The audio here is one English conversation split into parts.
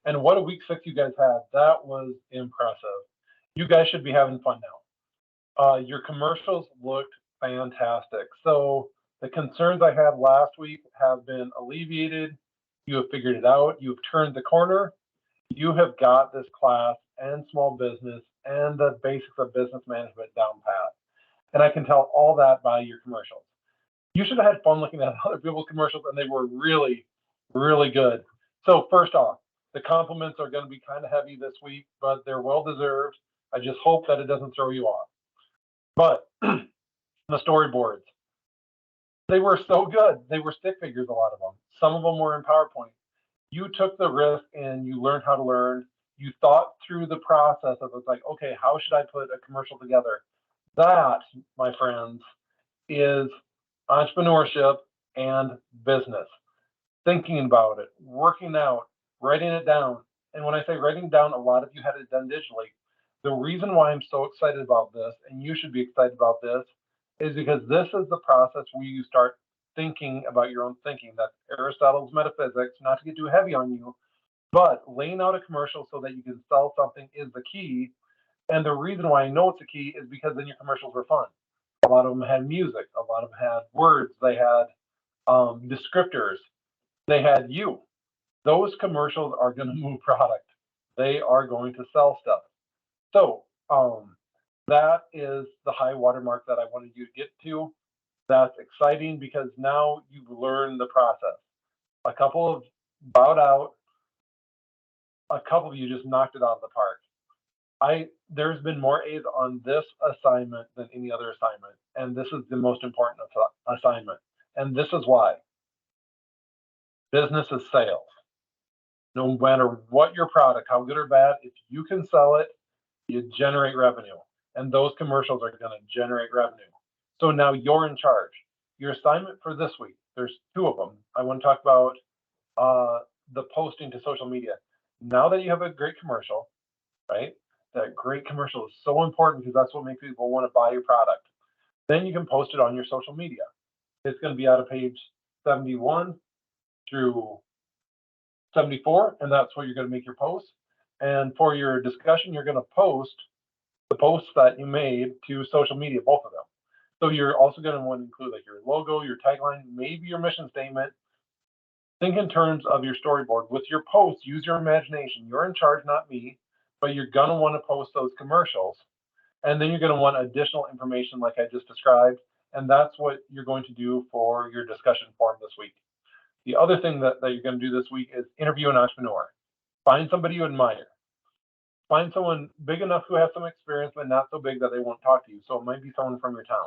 And what a week 6 you guys had. That was impressive. You guys should be having fun now. Your commercials looked fantastic. So the concerns I had last week have been alleviated. You have figured it out. You've turned the corner. You have got this class and small business and the basics of business management down pat. And I can tell all that by your commercials. You should have had fun looking at other people's commercials, and they were really, really good. So first off, the compliments are going to be kind of heavy this week, but they're well deserved. I just hope that it doesn't throw you off. But the storyboards, they were so good. They were stick figures, a lot of them. Some of them were in PowerPoint. You took the risk and you learned how to learn. You thought through the process of it's like, okay, how should I put a commercial together? That, my friends, is entrepreneurship and business. Thinking about it, working out, writing it down. And when I say writing down, a lot of you had it done digitally. The reason why I'm so excited about this, and you should be excited about this, is because this is the process where you start thinking about your own thinking. That's Aristotle's metaphysics, not to get too heavy on you, but laying out a commercial so that you can sell something is the key. And the reason why I know it's a key is because then your commercials were fun. A lot of them had music, a lot of them had words, they had descriptors, they had you. Those commercials are going to move product. They are going to sell stuff. So that is the high watermark that I wanted you to get to. That's exciting because now you've learned the process. A couple of bowed out, a couple of you just knocked it out of the park. There's been more A's on this assignment than any other assignment, and this is the most important assignment. And this is why. Business is sales. No matter what your product, how good or bad, if you can sell it, you generate revenue. And those commercials are going to generate revenue. So now you're in charge. Your assignment for this week, there's two of them. I want to talk about the posting to social media. Now that you have a great commercial, right? That great commercial is so important because that's what makes people want to buy your product. Then you can post it on your social media. It's going to be out of page 71 through 74, and that's where you're going to make your posts. And for your discussion, you're going to post the posts that you made to social media, both of them. So you're also going to want to include like your logo, your tagline, maybe your mission statement. Think in terms of your storyboard. With your posts, use your imagination. You're in charge, not me, but you're going to want to post those commercials. And then you're going to want additional information like I just described. And that's what you're going to do for your discussion forum this week. The other thing that you're going to do this week is interview an entrepreneur. Find somebody you admire. Find someone big enough who has some experience, but not so big that they won't talk to you. So it might be someone from your town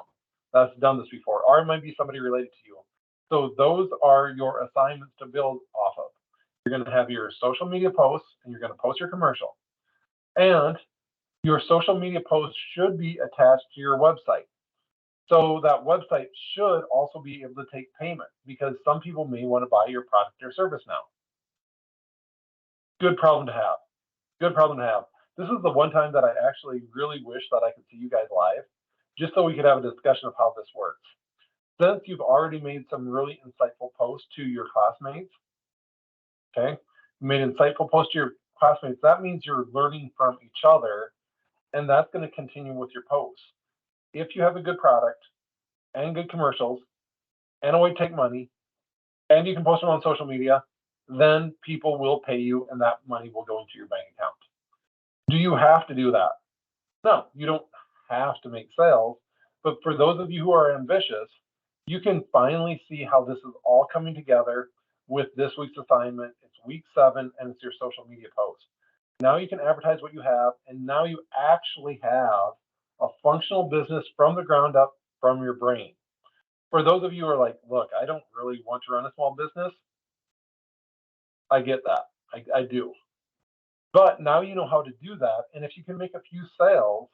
that's done this before, or it might be somebody related to you. So those are your assignments to build off of. You're going to have your social media posts, and you're going to post your commercial. And your social media posts should be attached to your website. So that website should also be able to take payment because some people may want to buy your product or service now. Good problem to have. Good problem to have. This is the one time that I actually really wish that I could see you guys live, just so we could have a discussion of how this works. Since you've already made some really insightful posts to your classmates, okay, you made insightful posts to your classmates, that means you're learning from each other, and that's going to continue with your posts. If you have a good product and good commercials and a way to take money, and you can post them on social media, then people will pay you and that money will go into your bank account. Do you have to do that? No, you don't have to make sales. But for those of you who are ambitious, you can finally see how this is all coming together with this week's assignment. It's week 7 and it's your social media post. Now you can advertise what you have, and now you actually have a functional business from the ground up from your brain. For those of you who are like, look, I don't really want to run a small business, I get that. I do. But now you know how to do that. And if you can make a few sales,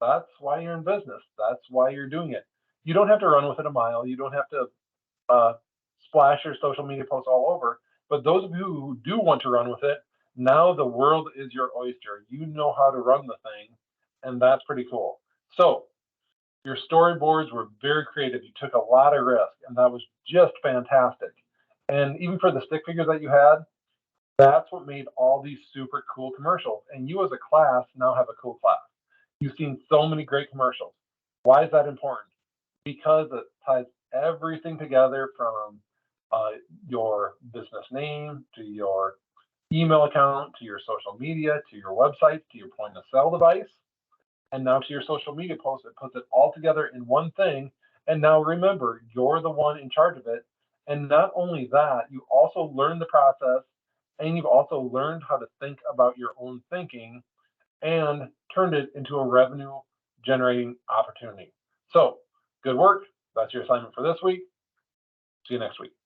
that's why you're in business. That's why you're doing it. You don't have to run with it a mile. You don't have to splash your social media posts all over. But those of you who do want to run with it, now the world is your oyster. You know how to run the thing, and that's pretty cool. So your storyboards were very creative. You took a lot of risk, and that was just fantastic. And even for the stick figures that you had, That's what made all these super cool commercials. And you as a class now have a cool class. You've seen so many great commercials. Why is that important? Because it ties everything together from uh, your business name to your email account to your social media to your website to your point of sale device and now to your social media posts. It puts it all together in one thing. And now remember, you're the one in charge of it. And not only that, you also learn the process and you've also learned how to think about your own thinking and turned it into a revenue generating opportunity. So good work. That's your assignment for this week. See you next week.